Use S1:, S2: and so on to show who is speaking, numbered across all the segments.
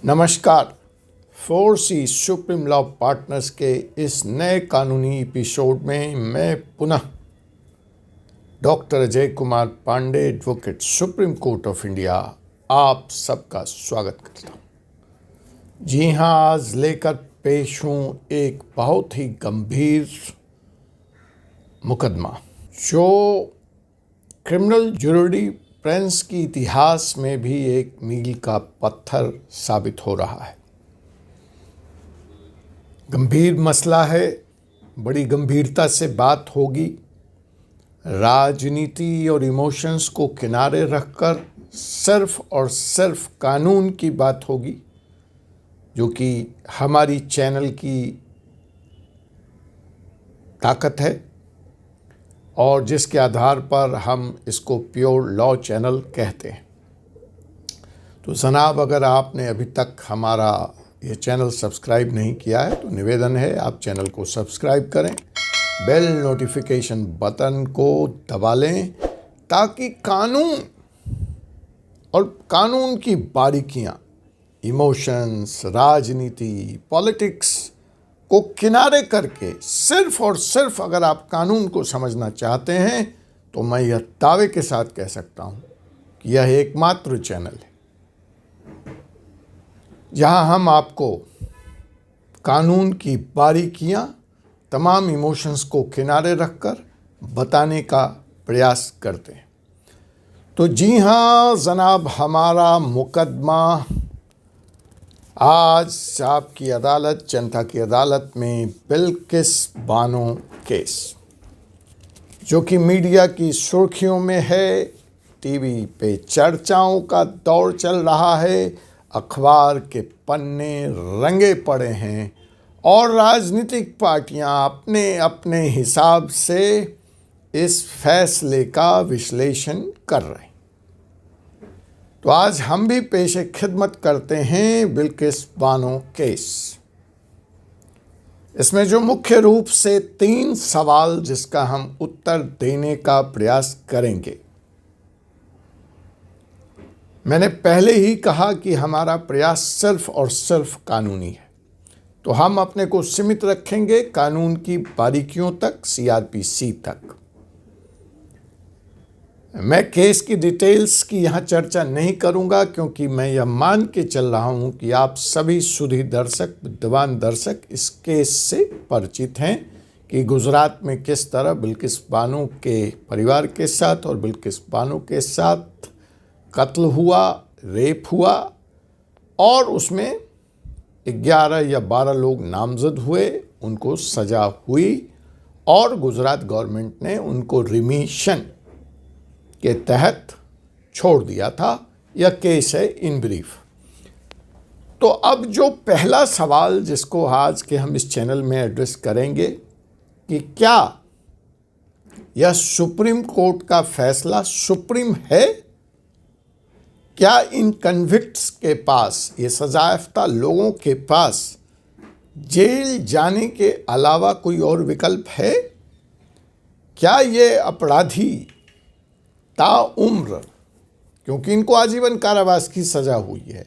S1: नमस्कार। 4C supreme law partners के इस नए कानूनी एपिसोड में मैं पुनः doctor Ajay Kumar Pandey, advocate, supreme court of India, आप सबका स्वागत करता हूँ। जी हाँ, आज लेकर पेश हूँ एक बहुत ही गंभीर मुकदमा जो क्रिमिनल ज्यूरिस्प्रूडेंस की इतिहास में भी एक मील का पत्थर साबित हो रहा है। गंभीर मसला है, बड़ी गंभीरता से बात होगी। राजनीति और इमोशंस को किनारे रखकर सिर्फ और सिर्फ कानून की बात होगी, जो कि हमारी चैनल की ताकत है और जिसके आधार पर हम इसको प्योर लॉ चैनल कहते हैं। तो जनाब, अगर आपने अभी तक हमारा ये चैनल सब्सक्राइब नहीं किया है तो निवेदन है आप चैनल को सब्सक्राइब करें, बेल नोटिफिकेशन बटन को दबा लें ताकि कानून और कानून की बारीकियां, इमोशंस, राजनीति, पॉलिटिक्स को किनारे करके सिर्फ और सिर्फ अगर आप कानून को समझना चाहते हैं तो मैं यह दावे के साथ कह सकता हूं कि यह एकमात्र चैनल है जहां हम आपको कानून की बारीकियां, तमाम इमोशंस को किनारे रखकर बताने का प्रयास करते हैं। तो जी हाँ जनाब, हमारा मुकदमा आज आपकी अदालत, जनता की अदालत में बिल्किस बानो केस, जो कि मीडिया की सुर्खियों में है, टीवी पे चर्चाओं का दौर चल रहा है, अखबार के पन्ने रंगे पड़े हैं और राजनीतिक पार्टियां अपने अपने हिसाब से इस फैसले का विश्लेषण कर रहे हैं। तो आज हम भी पेशे खिदमत करते हैं बिल्किस बानो केस। इसमें जो मुख्य रूप से 3 सवाल जिसका हम उत्तर देने का प्रयास करेंगे। मैंने पहले ही कहा कि हमारा प्रयास सिर्फ और सिर्फ कानूनी है, तो हम अपने को सीमित रखेंगे कानून की बारीकियों तक, CRPC तक। मैं केस की डिटेल्स की यहाँ चर्चा नहीं करूँगा क्योंकि मैं यह मान के चल रहा हूँ कि आप सभी सुधी दर्शक, विद्वान दर्शक इस केस से परिचित हैं कि गुजरात में किस तरह बिल्किस बानो के परिवार के साथ और बिल्किस बानो के साथ कत्ल हुआ, रेप हुआ और उसमें 11 या 12 लोग नामजद हुए, उनको सजा हुई और गुजरात गवर्नमेंट ने उनको रिमिशन के तहत छोड़ दिया था। यह केस है इन ब्रीफ। तो अब जो पहला सवाल जिसको आज के हम इस चैनल में एड्रेस करेंगे कि क्या यह सुप्रीम कोर्ट का फैसला सुप्रीम है? क्या इन कन्विक्ट्स के पास, ये सजायाफ्ता लोगों के पास जेल जाने के अलावा कोई और विकल्प है? क्या ये अपराधी ताउम्र, क्योंकि इनको आजीवन कारावास की सजा हुई है,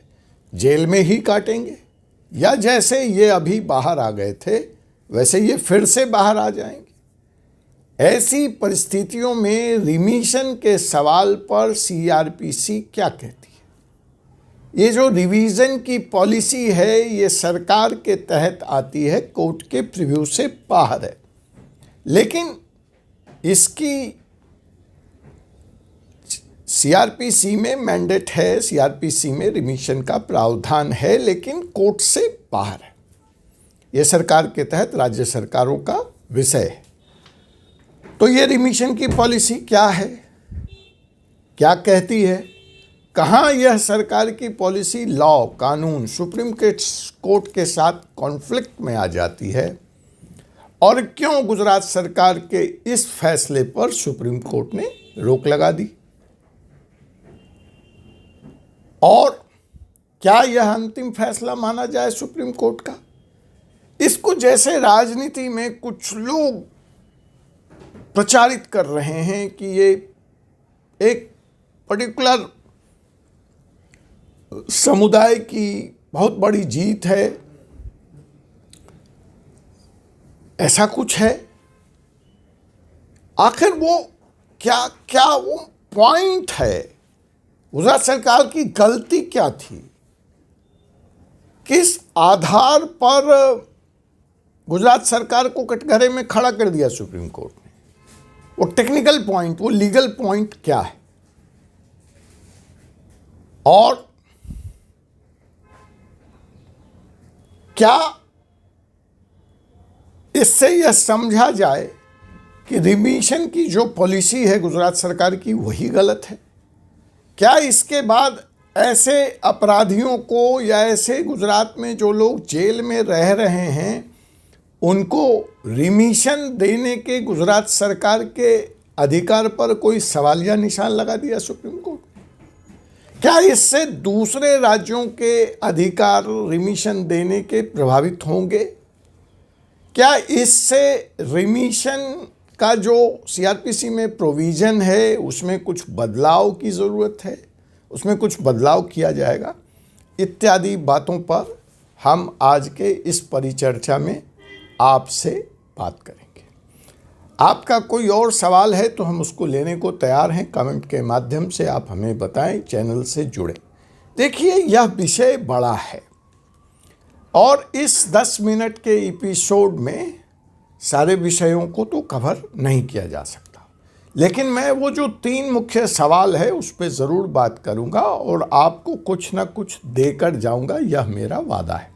S1: जेल में ही काटेंगे या जैसे ये अभी बाहर आ गए थे वैसे ये फिर से बाहर आ जाएंगे? ऐसी परिस्थितियों में रिमिशन के सवाल पर CRPC क्या कहती है? ये जो रिवीजन की पॉलिसी है ये सरकार के तहत आती है, कोर्ट के प्रीव्यू से बाहर है, लेकिन इसकी CRPC में मैंडेट है, CRPC में रिमिशन का प्रावधान है, लेकिन कोर्ट से बाहर है। यह सरकार के तहत राज्य सरकारों का विषय है। तो ये रिमिशन की पॉलिसी क्या है, क्या कहती है? कहाँ यह सरकार की पॉलिसी लॉ, कानून, सुप्रीम कोर्ट के साथ कॉन्फ्लिक्ट में आ जाती है और क्यों गुजरात सरकार के इस फैसले पर सुप्रीम कोर्ट ने रोक लगा दी? और क्या यह अंतिम फैसला माना जाए सुप्रीम कोर्ट का? इसको जैसे राजनीति में कुछ लोग प्रचारित कर रहे हैं कि ये एक पर्टिकुलर समुदाय की बहुत बड़ी जीत है, ऐसा कुछ है। आखिर वो क्या क्या वो पॉइंट है, गुजरात सरकार की गलती क्या थी, किस आधार पर गुजरात सरकार को कटघरे में खड़ा कर दिया सुप्रीम कोर्ट ने? वो टेक्निकल पॉइंट, वो लीगल पॉइंट क्या है? और क्या इससे यह समझा जाए कि रिमिशन की जो पॉलिसी है गुजरात सरकार की वही गलत है? क्या इसके बाद ऐसे अपराधियों को या ऐसे गुजरात में जो लोग जेल में रह रहे हैं उनको रिमिशन देने के गुजरात सरकार के अधिकार पर कोई सवालिया निशान लगा दिया सुप्रीम कोर्ट? क्या इससे दूसरे राज्यों के अधिकार रिमिशन देने के प्रभावित होंगे? क्या इससे रिमिशन का जो सीआरपीसी में प्रोविज़न है उसमें कुछ बदलाव की ज़रूरत है, उसमें कुछ बदलाव किया जाएगा? इत्यादि बातों पर हम आज के इस परिचर्चा में आपसे बात करेंगे। आपका कोई और सवाल है तो हम उसको लेने को तैयार हैं। कमेंट के माध्यम से आप हमें बताएं, चैनल से जुड़ें। देखिए, यह विषय बड़ा है और इस 10 मिनट के एपिसोड में सारे विषयों को तो कवर नहीं किया जा सकता, लेकिन मैं वो जो 3 मुख्य सवाल है उस पर ज़रूर बात करूंगा और आपको कुछ ना कुछ देकर जाऊंगा, यह मेरा वादा है।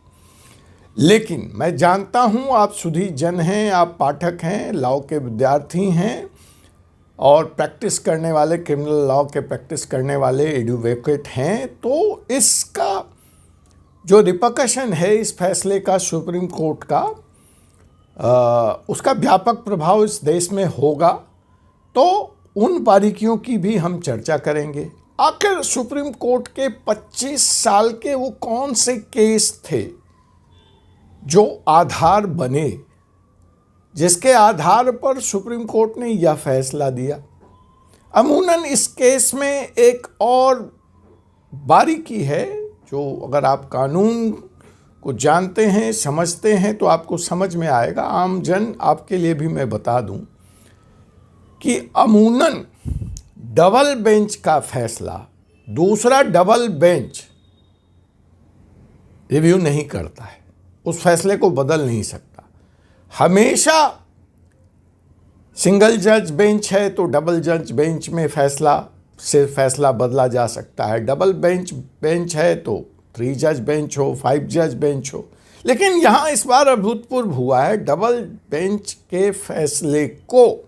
S1: लेकिन मैं जानता हूं आप सुधी जन हैं, आप पाठक हैं, लॉ के विद्यार्थी हैं और प्रैक्टिस करने वाले, क्रिमिनल लॉ के प्रैक्टिस करने वाले एडवोकेट हैं, तो इसका जो रिपरकशन है इस फैसले का सुप्रीम कोर्ट का, उसका व्यापक प्रभाव इस देश में होगा। तो उन बारीकियों की भी हम चर्चा करेंगे। आखिर सुप्रीम कोर्ट के 25 साल के वो कौन से केस थे जो आधार बने, जिसके आधार पर सुप्रीम कोर्ट ने यह फैसला दिया? अमूमन इस केस में एक और बारीकी है जो अगर आप कानून को जानते हैं, समझते हैं तो आपको समझ में आएगा। आम जन आपके लिए भी मैं बता दूं कि अमूमन डबल बेंच का फैसला दूसरा डबल बेंच रिव्यू नहीं करता है, उस फैसले को बदल नहीं सकता। हमेशा सिंगल जज बेंच है तो डबल जज बेंच में फैसला बदला जा सकता है। डबल बेंच है तो 3 जज बेंच हो, 5 जज बेंच हो। लेकिन यहाँ इस बार अभूतपूर्व हुआ है, डबल बेंच के फैसले को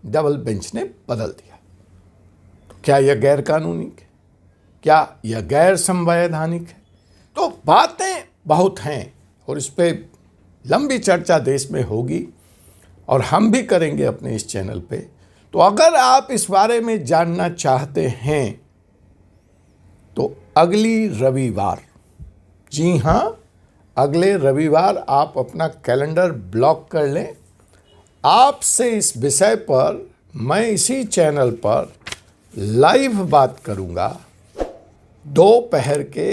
S1: डबल बेंच ने बदल दिया। तो क्या यह गैर कानूनी है? क्या यह गैर संवैधानिक है? तो बातें बहुत हैं और इस पे लंबी चर्चा देश में होगी और हम भी करेंगे अपने इस चैनल पे। तो अगर आप इस बारे में जानना चाहते हैं तो अगली रविवार, जी हाँ, अगले रविवार आप अपना कैलेंडर ब्लॉक कर लें। आपसे इस विषय पर मैं इसी चैनल पर लाइव बात करूंगा दोपहर के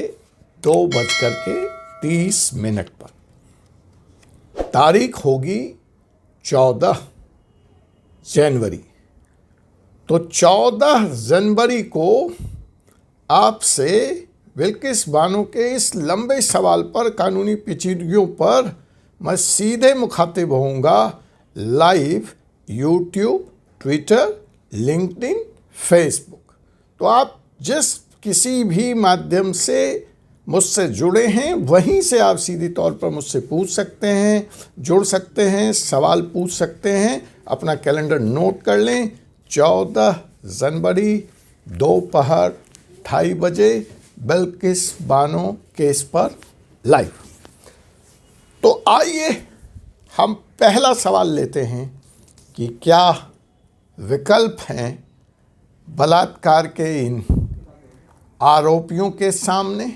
S1: 2:30 पर। तारीख होगी 14 जनवरी। तो 14 जनवरी को आपसे बिल्किस बानो के इस लंबे सवाल पर, कानूनी पेचीदगियों पर मैं सीधे मुखातिब होऊंगा live YouTube, Twitter, LinkedIn, Facebook. तो आप जिस किसी भी माध्यम से मुझसे जुड़े हैं वहीं से आप सीधी तौर पर मुझसे पूछ सकते हैं, जुड़ सकते हैं, सवाल पूछ सकते हैं। अपना कैलेंडर नोट कर लें, 14 जनवरी दोपहर 2:30 बजे बिल्किस बानो केस पर लाइव। तो आइए हम पहला सवाल लेते हैं कि क्या विकल्प हैं बलात्कार के इन आरोपियों के सामने?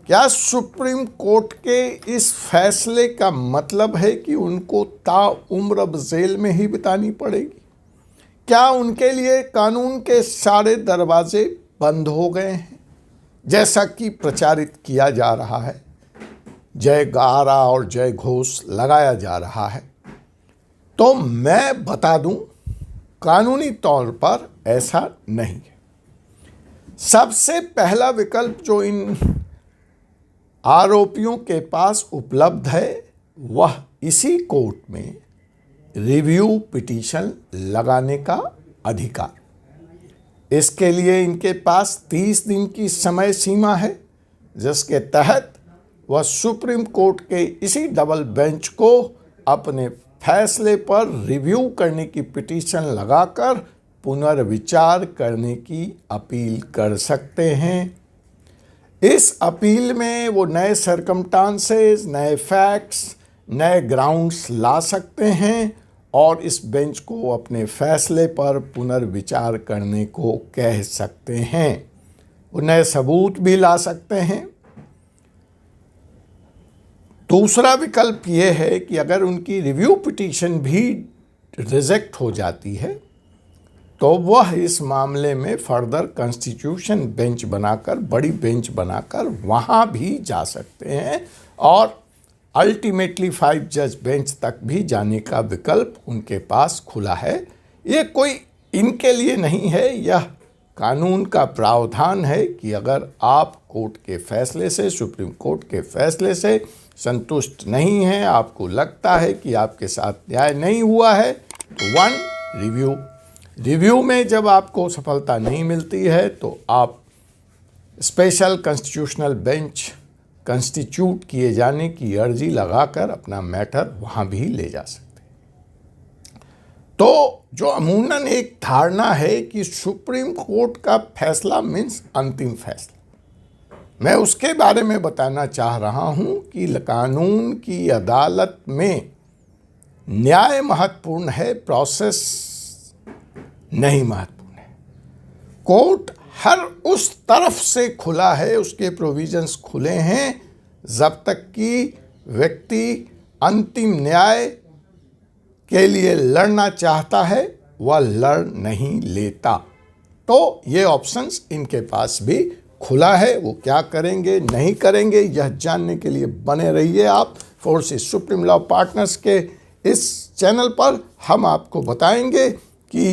S1: क्या सुप्रीम कोर्ट के इस फैसले का मतलब है कि उनको ताउम्र अब जेल में ही बितानी पड़ेगी? क्या उनके लिए कानून के सारे दरवाजे बंद हो गए हैं जैसा कि प्रचारित किया जा रहा है? जयकारा और जय घोष लगाया जा रहा है। तो मैं बता दूं, कानूनी तौर पर ऐसा नहीं है। सबसे पहला विकल्प जो इन आरोपियों के पास उपलब्ध है वह इसी कोर्ट में रिव्यू पिटीशन लगाने का अधिकार। इसके लिए इनके पास 30 दिन की समय सीमा है, जिसके तहत वह सुप्रीम कोर्ट के इसी डबल बेंच को अपने फैसले पर रिव्यू करने की पिटीशन लगाकर पुनर्विचार करने की अपील कर सकते हैं। इस अपील में वो नए सर्कमस्टांसेस, नए फैक्ट्स, नए ग्राउंड्स ला सकते हैं और इस बेंच को अपने फैसले पर पुनर्विचार करने को कह सकते हैं। वो नए सबूत भी ला सकते हैं। दूसरा विकल्प ये है कि अगर उनकी रिव्यू पिटीशन भी रिजेक्ट हो जाती है तो वह इस मामले में फर्दर कॉन्स्टिट्यूशन बेंच बनाकर, बड़ी बेंच बनाकर वहाँ भी जा सकते हैं और अल्टीमेटली 5 जज बेंच तक भी जाने का विकल्प उनके पास खुला है। ये कोई इनके लिए नहीं है, यह कानून का प्रावधान है कि अगर आप कोर्ट के फैसले से, सुप्रीम कोर्ट के फैसले से संतुष्ट नहीं हैं, आपको लगता है कि आपके साथ न्याय नहीं हुआ है, तो 1 रिव्यू में जब आपको सफलता नहीं मिलती है तो आप स्पेशल कॉन्स्टिट्यूशनल बेंच कंस्टिट्यूट किए जाने की अर्जी लगाकर अपना मैटर वहाँ भी ले जा सकते हैं। तो जो अमूमन एक धारणा है कि सुप्रीम कोर्ट का फैसला मीन्स अंतिम फैसला, मैं उसके बारे में बताना चाह रहा हूँ कि कानून की अदालत में न्याय महत्वपूर्ण है, प्रोसेस नहीं महत्वपूर्ण है। कोर्ट हर उस तरफ से खुला है, उसके प्रोविजंस खुले हैं जब तक कि व्यक्ति अंतिम न्याय के लिए लड़ना चाहता है वह लड़ नहीं लेता। तो ये ऑप्शंस इनके पास भी खुला है। वो क्या करेंगे नहीं करेंगे यह जानने के लिए बने रहिए आप फोर्सेस सुप्रीम लॉ पार्टनर्स के इस चैनल पर। हम आपको बताएंगे कि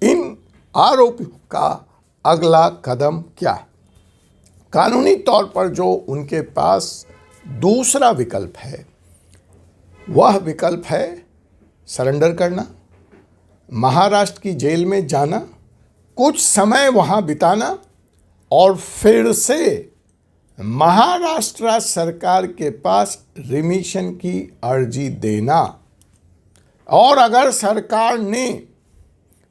S1: इन आरोपियों का अगला कदम क्या है। कानूनी तौर पर जो उनके पास दूसरा विकल्प है वह विकल्प है सरेंडर करना, महाराष्ट्र की जेल में जाना, कुछ समय वहाँ बिताना और फिर से महाराष्ट्र सरकार के पास रिमिशन की अर्जी देना। और अगर सरकार ने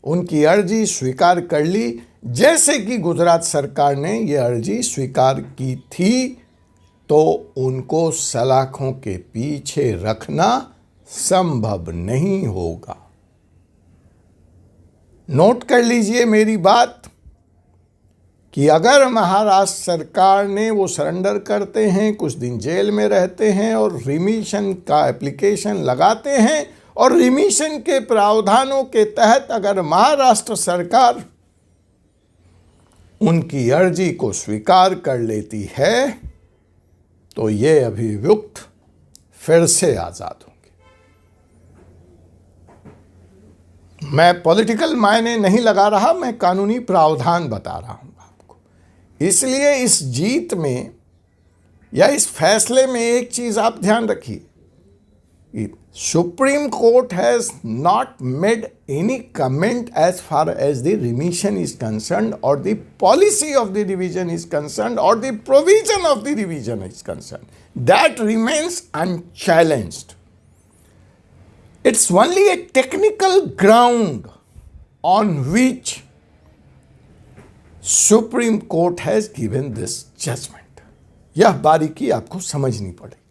S1: उनकी अर्जी स्वीकार कर ली, जैसे कि गुजरात सरकार ने यह अर्जी स्वीकार की थी, तो उनको सलाखों के पीछे रखना संभव नहीं होगा। नोट कर लीजिए मेरी बात कि अगर महाराष्ट्र सरकार ने वो सरेंडर करते हैं, कुछ दिन जेल में रहते हैं और रिमिशन का एप्लीकेशन लगाते हैं और रिमिशन के प्रावधानों के तहत अगर महाराष्ट्र सरकार उनकी अर्जी को स्वीकार कर लेती है तो ये अभियुक्त फिर से आज़ाद होंगे। मैं पॉलिटिकल मायने नहीं लगा रहा, मैं कानूनी प्रावधान बता रहा हूं आपको। इसलिए इस जीत में या इस फैसले में एक चीज आप ध्यान रखिए, Supreme Court has not made any comment as far as the remission is concerned or the policy of the revision is concerned or the provision of the revision is concerned. That remains unchallenged. It's only a technical ground on which Supreme Court has given this judgment. यह बारीकी आपको समझनी पड़ेगी।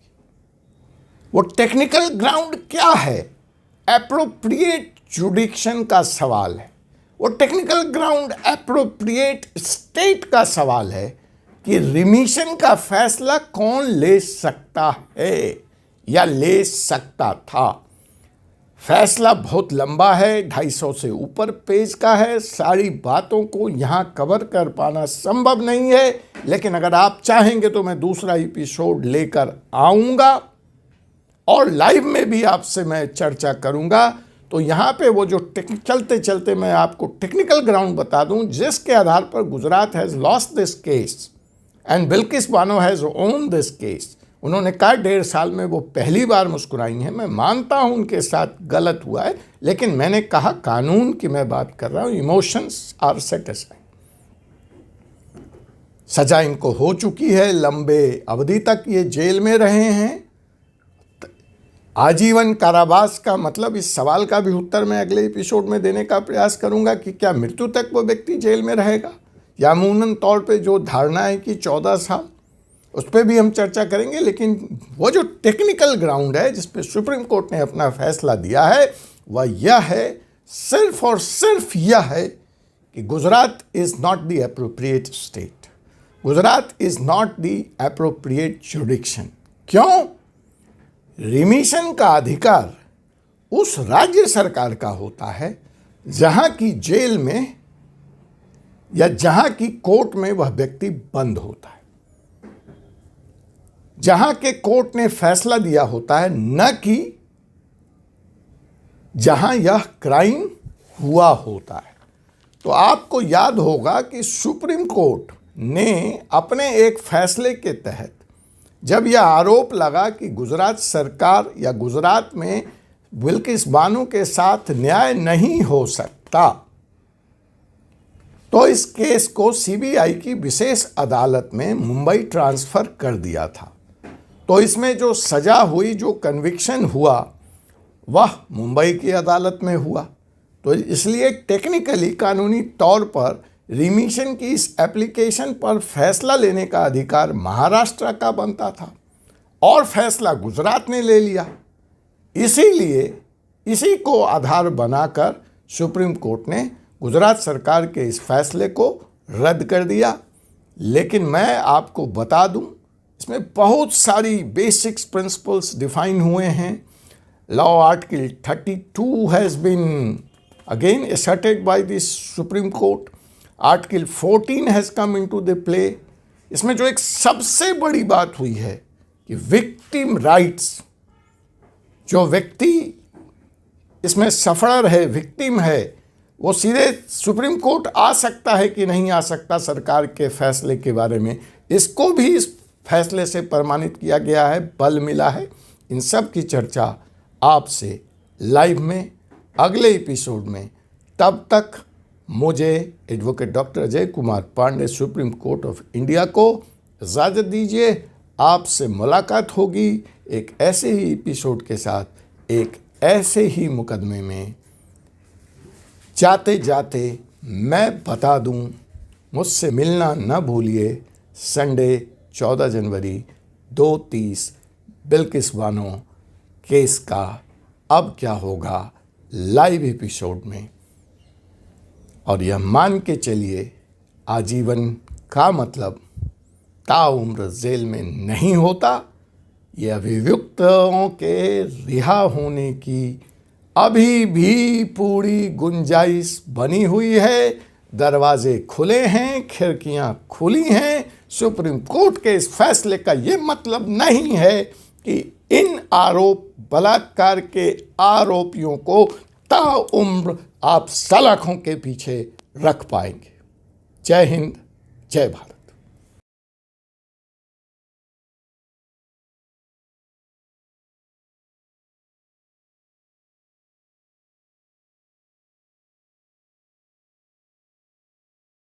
S1: वो technical ground क्या है? Appropriate जुडिक्शन का सवाल है। वो टेक्निकल ग्राउंड एप्रोप्रिएट स्टेट का सवाल है कि रिमिशन का फैसला कौन ले सकता है या ले सकता था। फैसला बहुत लंबा है, 250 से ऊपर पेज का है, सारी बातों को यहाँ कवर कर पाना संभव नहीं है, लेकिन अगर आप चाहेंगे तो मैं दूसरा एपिसोड लेकर आऊँगा और लाइव में भी आपसे मैं चर्चा करूँगा। तो यहाँ पे वो जो चलते चलते मैं आपको टेक्निकल ग्राउंड बता दूँ, जिसके आधार पर Gujarat has lost this case and Bilkis Bano has own this case. उन्होंने कहा 1.5 साल में वो पहली बार मुस्कुराई हैं। मैं मानता हूँ उनके साथ गलत हुआ है, लेकिन मैंने कहा कानून की मैं बात कर रहा हूँ, इमोशंस आर सेटिस्फाइड। सजा इनको हो चुकी है, लंबे अवधि तक ये जेल में रहे हैं। आजीवन कारावास का मतलब, इस सवाल का भी उत्तर मैं अगले एपिसोड में देने का प्रयास करूंगा कि क्या मृत्यु तक वो व्यक्ति जेल में रहेगा, या अमूमन तौर पे जो धारणा है कि 14 साल, उस पर भी हम चर्चा करेंगे। लेकिन वो जो टेक्निकल ग्राउंड है जिस पे सुप्रीम कोर्ट ने अपना फैसला दिया है, वह यह है, सिर्फ और सिर्फ यह है कि Gujarat is not the appropriate state, Gujarat is not the appropriate जुडिक्शन। क्यों? रिमिशन का अधिकार उस राज्य सरकार का होता है जहां की जेल में या जहां की कोर्ट में वह व्यक्ति बंद होता है, जहां के कोर्ट ने फैसला दिया होता है, न कि जहां यह क्राइम हुआ होता है। तो आपको याद होगा कि सुप्रीम कोर्ट ने अपने एक फैसले के तहत जब यह आरोप लगा कि गुजरात सरकार या गुजरात में बिल्किस बानो के साथ न्याय नहीं हो सकता, तो इस केस को सीबीआई की विशेष अदालत में मुंबई ट्रांसफ़र कर दिया था। तो इसमें जो सज़ा हुई, जो कन्विक्शन हुआ, वह मुंबई की अदालत में हुआ। तो इसलिए टेक्निकली, कानूनी तौर पर रिमिशन की इस एप्लीकेशन पर फैसला लेने का अधिकार महाराष्ट्र का बनता था, और फैसला गुजरात ने ले लिया। इसीलिए इसी को आधार बनाकर सुप्रीम कोर्ट ने गुजरात सरकार के इस फैसले को रद्द कर दिया। लेकिन मैं आपको बता दूं, इसमें बहुत सारी बेसिक्स प्रिंसिपल्स डिफाइन हुए हैं। Law article 32 has been again asserted by the supreme court. Article 14 has come into the play. इसमें जो एक सबसे बड़ी बात हुई है कि विक्टिम राइट्स, जो व्यक्ति इसमें सफरर है, विक्टिम है, वो सीधे सुप्रीम कोर्ट आ सकता है कि नहीं आ सकता सरकार के फैसले के बारे में, इसको भी इस फैसले से प्रमाणित किया गया है, बल मिला है। इन सब की चर्चा आपसे लाइव में अगले एपिसोड में। तब तक मुझे advocate doctor Ajay Kumar Pandey, supreme court of India को इजाज़त दीजिए। आपसे मुलाकात होगी एक ऐसे ही एपिसोड के साथ, एक ऐसे ही मुकदमे में। जाते जाते मैं बता दूं, मुझसे मिलना न भूलिए। संडे 14 जनवरी 2:30 बिल्किस बानो केस का अब क्या होगा लाइव एपिसोड में। और यह मान के चलिए, आजीवन का मतलब ताउम्र जेल में नहीं होता। ये अभियुक्तों के रिहा होने की अभी भी पूरी गुंजाइश बनी हुई है। दरवाजे खुले हैं, खिड़कियां खुली हैं। सुप्रीम कोर्ट के इस फैसले का ये मतलब नहीं है कि इन बलात्कार के आरोपियों को ताउम्र आप सलाखों के पीछे रख पाएंगे। जय हिंद, जय भारत।